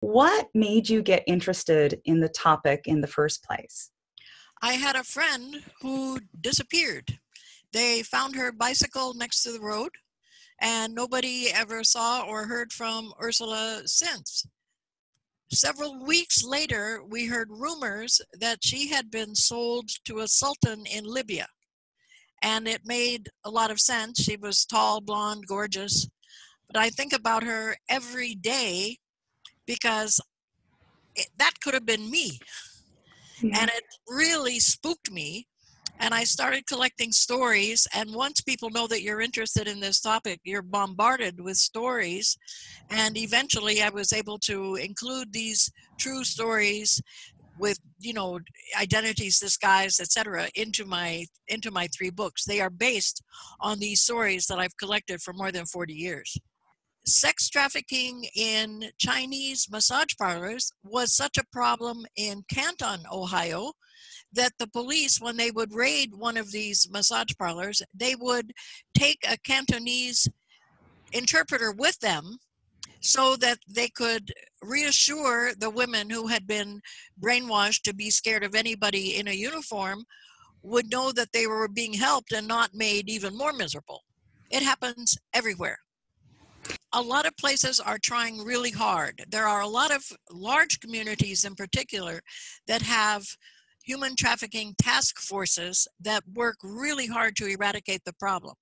What made you get interested in the topic in the first place? I had a friend who disappeared. They found her bicycle next to the road, and nobody ever saw or heard from Ursula since. Several weeks later, we heard rumors that she had been sold to a sultan in Libya. And it made a lot of sense. She was tall, blonde, gorgeous. But I think about her every day because that could have been me. Yeah. And it really spooked me. And I started collecting stories. And once people know that you're interested in this topic, you're bombarded with stories. And eventually I was able to include these true stories with, identities, disguise, etc., into my 3 books. They are based on these stories that I've collected for more than 40 years. Sex trafficking in Chinese massage parlors was such a problem in Canton, Ohio, that the police, when they would raid one of these massage parlors, they would take a Cantonese interpreter with them so that they could reassure the women who had been brainwashed to be scared of anybody in a uniform, would know that they were being helped and not made even more miserable. It happens everywhere. A lot of places are trying really hard. There are a lot of large communities in particular that have human trafficking task forces that work really hard to eradicate the problem.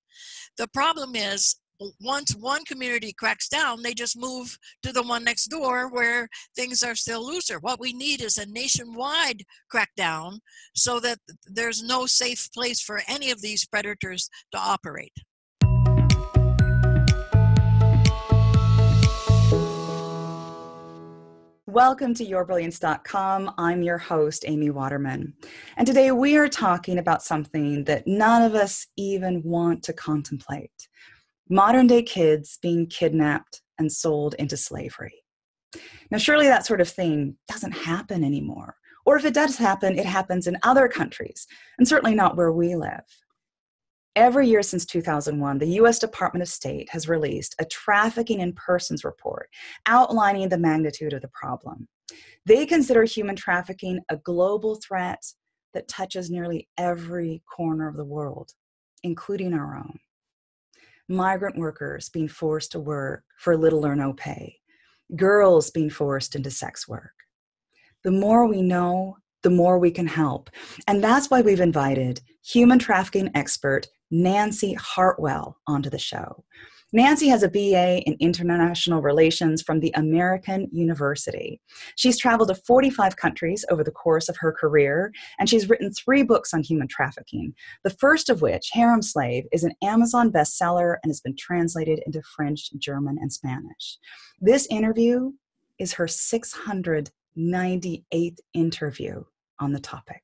The problem is, once one community cracks down, they just move to the one next door where things are still looser. What we need is a nationwide crackdown so that there's no safe place for any of these predators to operate. Welcome to yourbrilliance.com. I'm your host, Amy Waterman. And today we are talking about something that none of us even want to contemplate. Modern day kids being kidnapped and sold into slavery. Now, surely that sort of thing doesn't happen anymore. Or if it does happen, it happens in other countries, and certainly not where we live. Every year since 2001, the U.S. Department of State has released a trafficking in persons report outlining the magnitude of the problem. They consider human trafficking a global threat that touches nearly every corner of the world, including our own. Migrant workers being forced to work for little or no pay, girls being forced into sex work. The more we know, the more we can help. And that's why we've invited human trafficking expert Nancy Hartwell onto the show. Nancy has a BA in International Relations from the American University. She's traveled to 45 countries over the course of her career, and she's written 3 books on human trafficking, the first of which, Harem Slave, is an Amazon bestseller and has been translated into French, German, and Spanish. This interview is her 698th interview on the topic.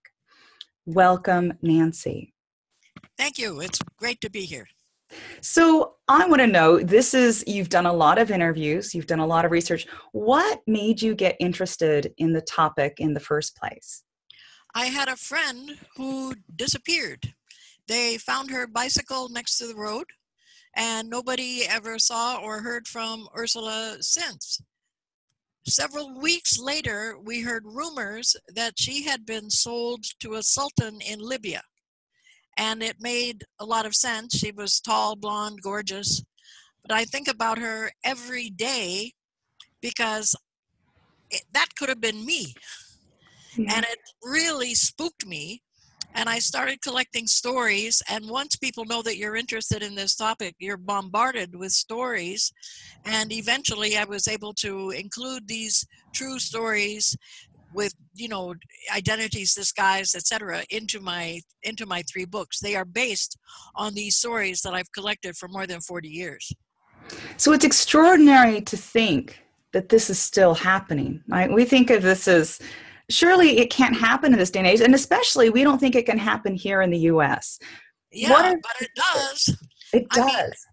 Welcome, Nancy. Thank you. It's great to be here. So I want to know, you've done a lot of interviews, you've done a lot of research. What made you get interested in the topic in the first place? I had a friend who disappeared. They found her bicycle next to the road, and nobody ever saw or heard from Ursula since. Several weeks later, we heard rumors that she had been sold to a sultan in Libya. And it made a lot of sense. She was tall, blonde, gorgeous. But I think about her every day because that could have been me. Yeah. And it really spooked me. And I started collecting stories. And once people know that you're interested in this topic, you're bombarded with stories. And eventually I was able to include these true stories with, identities, disguise, etc., into my 3 books. They are based on these stories that I've collected for more than 40 years. So it's extraordinary to think that this is still happening, right? We think of this as, surely it can't happen in this day and age, and especially we don't think it can happen here in the U.S. Yeah, but it does. It does.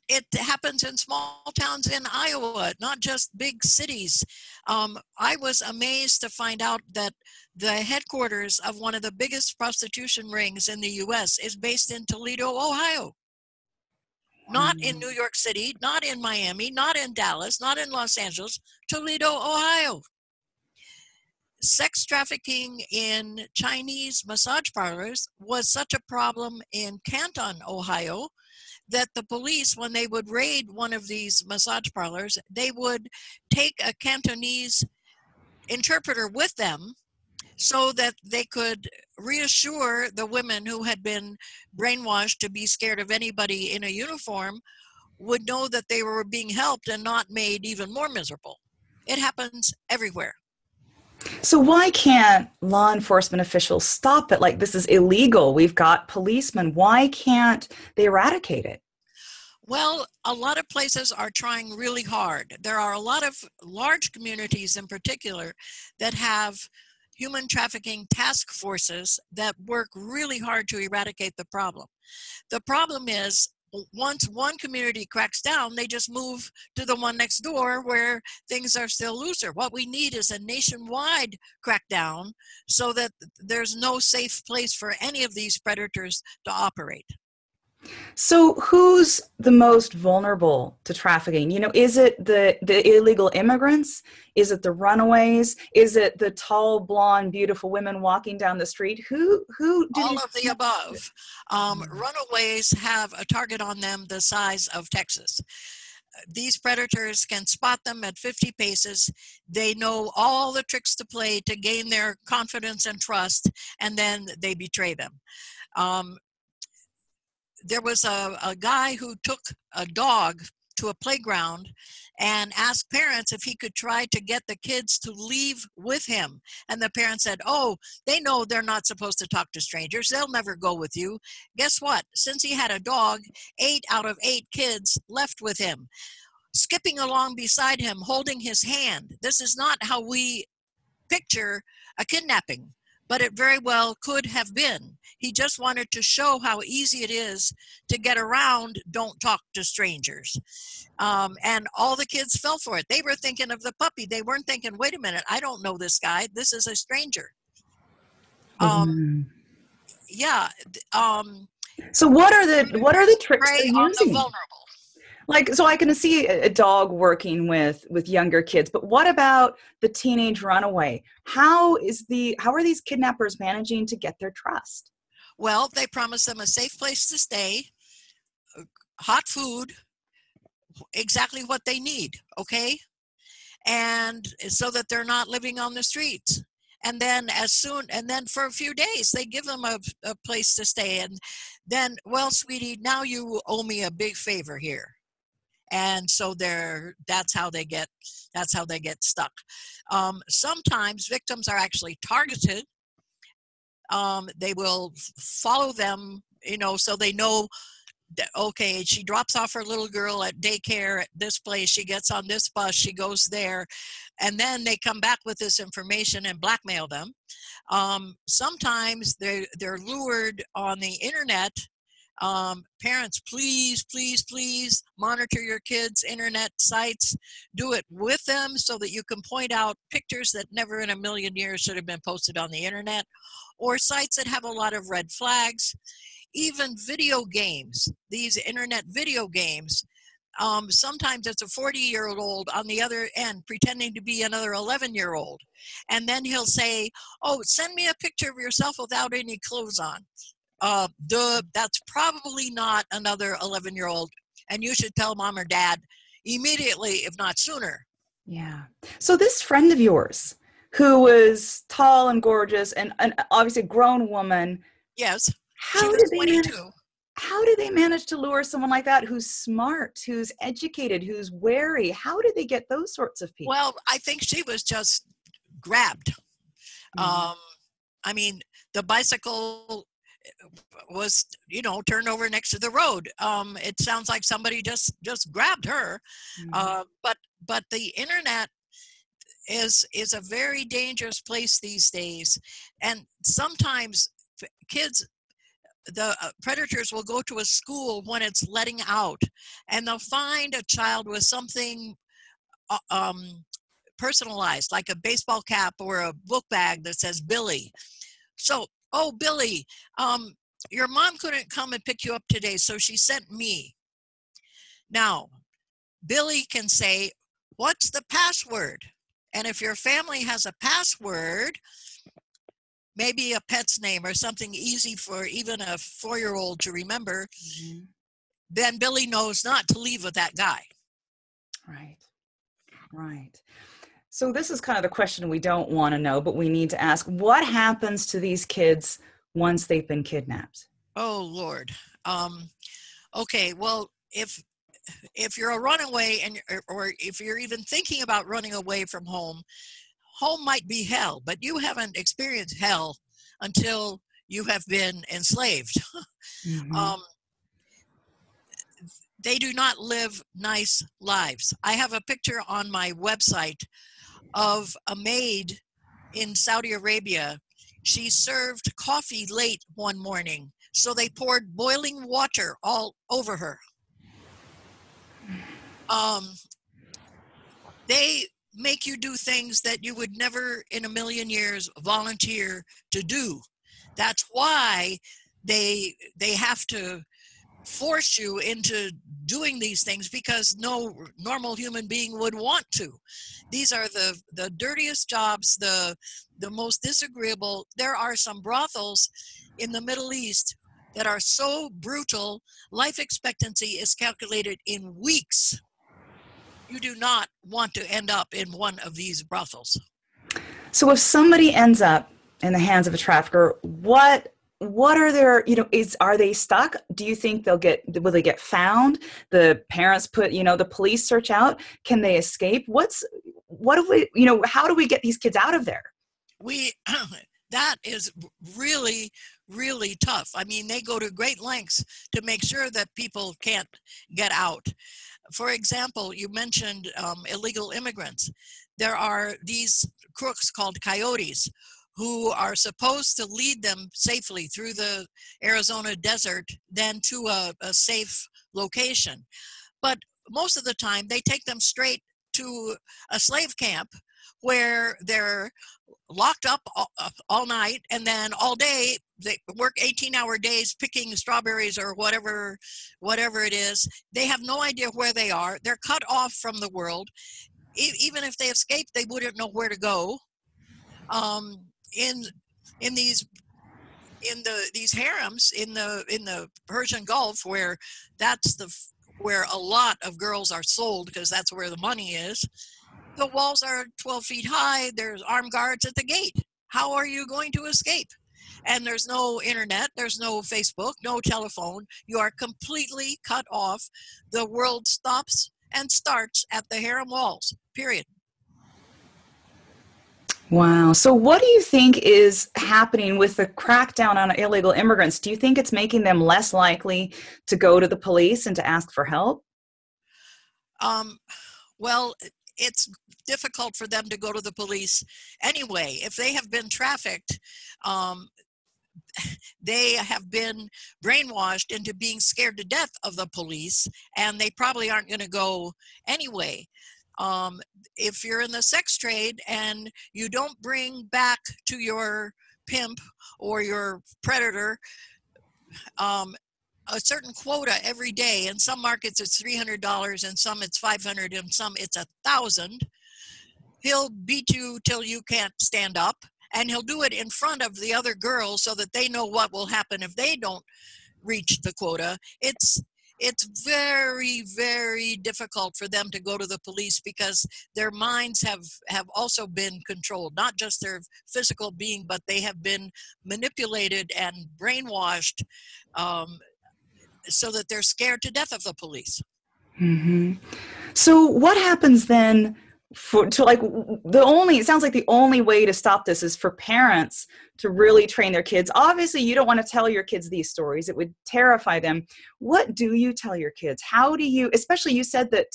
It happens in small towns in Iowa, not just big cities. I was amazed to find out that the headquarters of one of the biggest prostitution rings in the U.S. is based in Toledo, Ohio. Not in New York City, not in Miami, not in Dallas, not in Los Angeles, Toledo, Ohio. Sex trafficking in Chinese massage parlors was such a problem in Canton, Ohio, that the police, when they would raid one of these massage parlors, they would take a Cantonese interpreter with them so that they could reassure the women who had been brainwashed to be scared of anybody in a uniform would know that they were being helped and not made even more miserable. It happens everywhere. So why can't law enforcement officials stop it? Like, this is illegal. We've got policemen. Why can't they eradicate it? Well, a lot of places are trying really hard. There are a lot of large communities in particular that have human trafficking task forces that work really hard to eradicate the problem. The problem is, once one community cracks down, they just move to the one next door where things are still looser. What we need is a nationwide crackdown so that there's no safe place for any of these predators to operate. So who's the most vulnerable to trafficking? You know, is it the illegal immigrants? Is it the runaways? Is it the tall, blonde, beautiful women walking down the street? Who do all of the above. Runaways have a target on them the size of Texas. These predators can spot them at 50 paces. They know all the tricks to play to gain their confidence and trust, and then they betray them. There was a guy who took a dog to a playground and asked parents if he could try to get the kids to leave with him. And the parents said, oh, they know they're not supposed to talk to strangers. They'll never go with you. Guess what? Since he had a dog, 8 out of 8 kids left with him, skipping along beside him, holding his hand. This is not how we picture a kidnapping, but it very well could have been. He just wanted to show how easy it is to get around don't talk to strangers. And all the kids fell for it. They were thinking of the puppy. They weren't thinking, wait a minute, I don't know this guy. This is a stranger. Yeah. So what are the tricks they're on the using? vulnerable. Like, so I can see a dog working with younger kids, but what about the teenage runaway? How are these kidnappers managing to get their trust? Well, they promise them a safe place to stay, hot food, exactly what they need, okay? And so that they're not living on the streets. And then for a few days, they give them a place to stay. And then, well, sweetie, now you owe me a big favor here. And so that's how they get stuck. Sometimes victims are actually targeted. They will follow them, so they know that, okay, she drops off her little girl at daycare at this place, she gets on this bus, she goes there, and then they come back with this information and blackmail them. Sometimes they're lured on the internet. Parents, please, please, please monitor your kids' internet sites. Do it with them so that you can point out pictures that never in a million years should have been posted on the internet, or sites that have a lot of red flags. Even video games, these internet video games, sometimes it's a 40-year-old on the other end pretending to be another 11-year-old. And then he'll say, oh, send me a picture of yourself without any clothes on. That's probably not another 11-year-old, and you should tell mom or dad immediately, if not sooner. Yeah. So this friend of yours, who was tall and gorgeous and obviously a grown woman. Yes, she was 22. How do they manage to lure someone like that who's smart, who's educated, who's wary? How do they get those sorts of people? Well, I think she was just grabbed. Mm-hmm. I mean, the bicycle was turned over next to the road. It sounds like somebody just grabbed her. Mm-hmm. But the internet is a very dangerous place these days, and sometimes the predators will go to a school when it's letting out, and they'll find a child with something personalized, like a baseball cap or a book bag that says Billy. So, oh, Billy, your mom couldn't come and pick you up today, so she sent me. Now, Billy can say, what's the password? And if your family has a password, maybe a pet's name or something easy for even a 4-year-old to remember, then Billy knows not to leave with that guy. Right. Right. So this is kind of the question we don't want to know, but we need to ask, what happens to these kids once they've been kidnapped? Oh, Lord. Okay, well, if you're a runaway or if you're even thinking about running away from home, home might be hell, but you haven't experienced hell until you have been enslaved. They do not live nice lives. I have a picture on my website of a maid in Saudi Arabia. She served coffee late one morning, so they poured boiling water all over her. They make you do things that you would never in a million years volunteer to do. That's why they have to force you into doing these things, because no normal human being would want to. These are the dirtiest jobs, the most disagreeable. There are some brothels in the Middle East that are so brutal, life expectancy is calculated in weeks. You do not want to end up in one of these brothels. So if somebody ends up in the hands of a trafficker, what are their, are they stuck? Do you think will they get found? The parents put, the police search out. Can they escape? How do we get these kids out of there? That is really, really tough. I mean, they go to great lengths to make sure that people can't get out. For example, you mentioned illegal immigrants. There are these crooks called coyotes who are supposed to lead them safely through the Arizona desert, then to a safe location. But most of the time, they take them straight to a slave camp where they're locked up all night, and then all day they work 18-hour days picking strawberries or whatever it is. They have no idea where they are. They're cut off from the world. Even if they escape, they wouldn't know where to go. In these harems in the Persian Gulf, where where a lot of girls are sold, because that's where the money is. The walls are 12 feet high. There's armed guards at the gate. How are you going to escape? And there's no internet. There's no Facebook, no telephone. You are completely cut off. The world stops and starts at the harem walls, period. Wow. So what do you think is happening with the crackdown on illegal immigrants? Do you think it's making them less likely to go to the police and to ask for help? Well, it's difficult for them to go to the police anyway. If they have been trafficked, they have been brainwashed into being scared to death of the police, and they probably aren't going to go anyway. If you're in the sex trade and you don't bring back to your pimp or your predator a certain quota every day, in some markets it's $300, and some it's $500, and some it's $1,000, he'll beat you till you can't stand up, and he'll do it in front of the other girls so that they know what will happen if they don't reach the quota. It's very, very difficult for them to go to the police, because their minds have also been controlled, not just their physical being, but they have been manipulated and brainwashed so that they're scared to death of the police. Mm-hmm. So what happens then it sounds like the only way to stop this is for parents to really train their kids. Obviously, you don't want to tell your kids these stories. It would terrify them. What do you tell your kids? How do you, especially you said that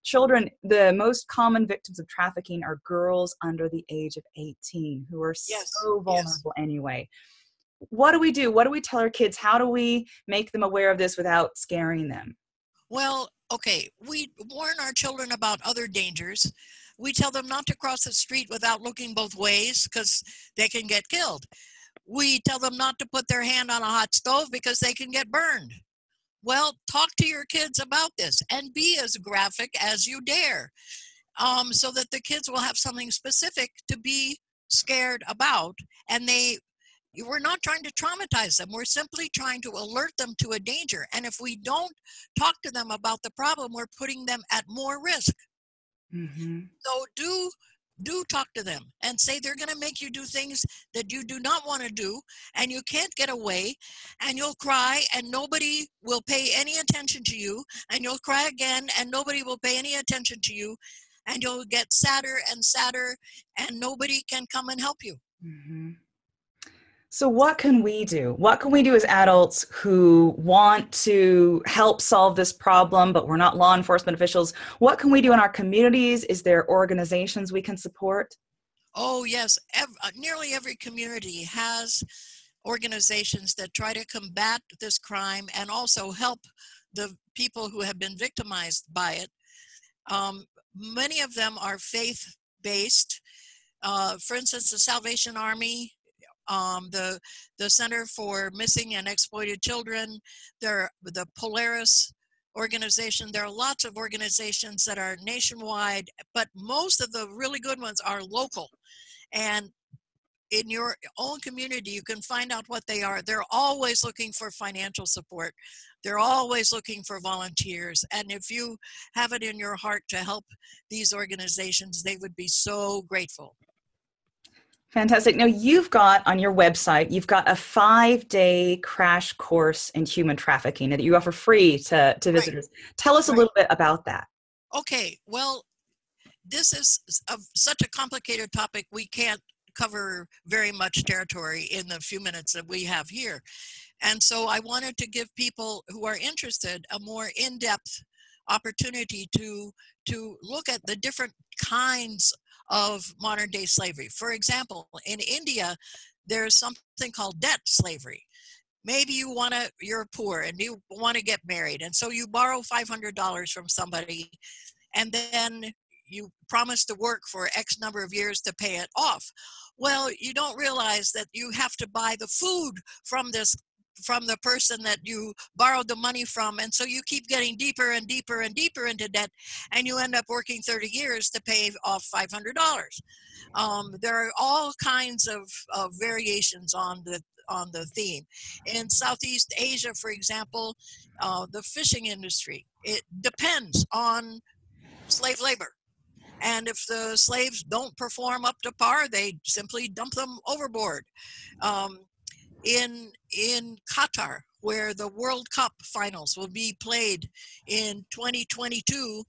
children, the most common victims of trafficking are girls under the age of 18 who are so vulnerable anyway. What do we do? What do we tell our kids? How do we make them aware of this without scaring them? Well, okay, we warn our children about other dangers. We tell them not to cross the street without looking both ways, because they can get killed. We tell them not to put their hand on a hot stove because they can get burned. Well, talk to your kids about this and be as graphic as you dare, so that the kids will have something specific to be scared about. And we're not trying to traumatize them. We're simply trying to alert them to a danger. And if we don't talk to them about the problem, we're putting them at more risk. Mm-hmm. So do talk to them and say they're going to make you do things that you do not want to do, and you can't get away, and you'll cry and nobody will pay any attention to you, and you'll cry again and nobody will pay any attention to you, and you'll get sadder and sadder and nobody can come and help you. Mm-hmm. So what can we do? What can we do as adults who want to help solve this problem, but we're not law enforcement officials? What can we do in our communities? Is there organizations we can support? Oh yes, nearly every community has organizations that try to combat this crime and also help the people who have been victimized by it. Many of them are faith-based. For instance, the Salvation Army, the Center for Missing and Exploited Children, the Polaris organization. There are lots of organizations that are nationwide, but most of the really good ones are local. And in your own community, you can find out what they are. They're always looking for financial support. They're always looking for volunteers. And if you have it in your heart to help these organizations, they would be so grateful. Fantastic. Now you've got on your website, you've got a 5-day crash course in human trafficking that you offer free to visitors. Right. Tell us a little bit about that. Okay. Well, this is such a complicated topic. We can't cover very much territory in the few minutes that we have here. And so I wanted to give people who are interested a more in-depth opportunity to look at the different kinds of modern day slavery. For example, in India, there's something called debt slavery. Maybe you're poor and you want to get married. And so you borrow $500 from somebody, and then you promise to work for X number of years to pay it off. Well, you don't realize that you have to buy the food from the person that you borrowed the money from. And so you keep getting deeper and deeper and deeper into debt, and you end up working 30 years to pay off $500. There are all kinds of variations on the theme. In Southeast Asia, for example, the fishing industry, it depends on slave labor. And if the slaves don't perform up to par, they simply dump them overboard. In Qatar, where the World Cup finals will be played in 2022,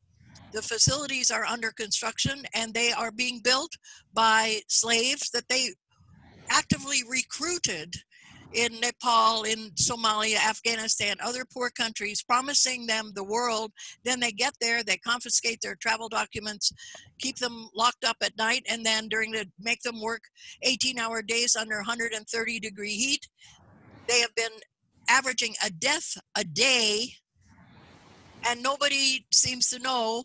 the facilities are under construction and they are being built by slaves that they actively recruited in Nepal, in Somalia, Afghanistan, other poor countries, promising them the world. Then they get there, they confiscate their travel documents, keep them locked up at night, and then make them work 18-hour days under 130-degree heat. They have been averaging a death a day, and nobody seems to know.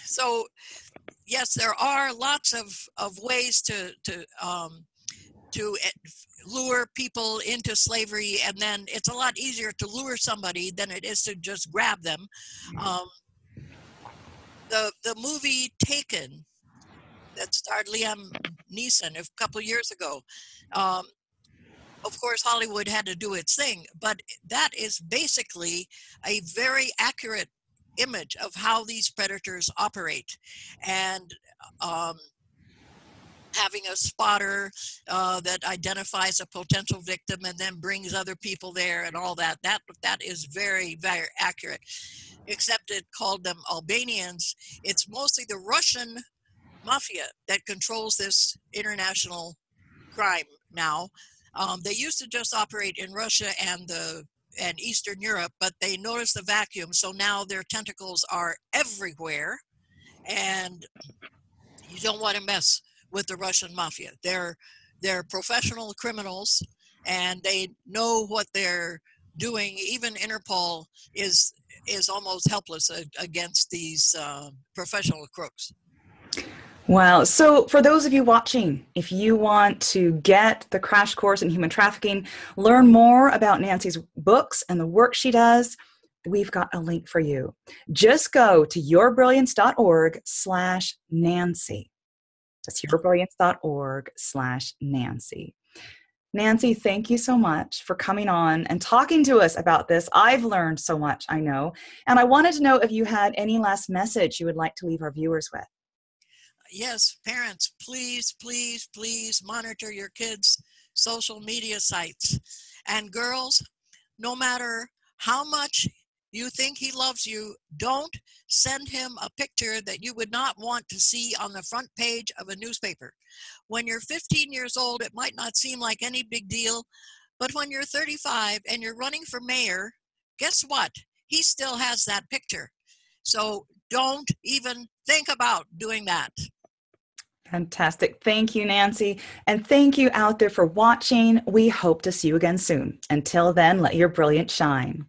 So yes, there are lots of ways to lure people into slavery, and then it's a lot easier to lure somebody than it is to just grab them. The movie Taken, that starred Liam Neeson a couple of years ago, of course Hollywood had to do its thing, but that is basically a very accurate image of how these predators operate. And having a spotter that identifies a potential victim and then brings other people there and all that is very, very accurate. Except it called them Albanians. It's mostly the Russian mafia that controls this international crime now. They used to just operate in Russia and Eastern Europe, but they noticed the vacuum, so now their tentacles are everywhere, and you don't want to mess with the Russian mafia. They're professional criminals, and they know what they're doing. Even Interpol is almost helpless against these professional crooks. Well, so for those of you watching, if you want to get the crash course in human trafficking, learn more about Nancy's books and the work she does, we've got a link for you. Just go to yourbrilliance.org/Nancy. That's yourbrilliance.org/Nancy. Nancy, thank you so much for coming on and talking to us about this. I've learned so much, I know. And I wanted to know if you had any last message you would like to leave our viewers with. Yes, parents, please, please, please monitor your kids' social media sites. And girls, no matter how much you think he loves you, don't send him a picture that you would not want to see on the front page of a newspaper. When you're 15 years old, it might not seem like any big deal, but when you're 35 and you're running for mayor, guess what? He still has that picture. So don't even think about doing that. Fantastic. Thank you, Nancy. And thank you out there for watching. We hope to see you again soon. Until then, let your brilliance shine.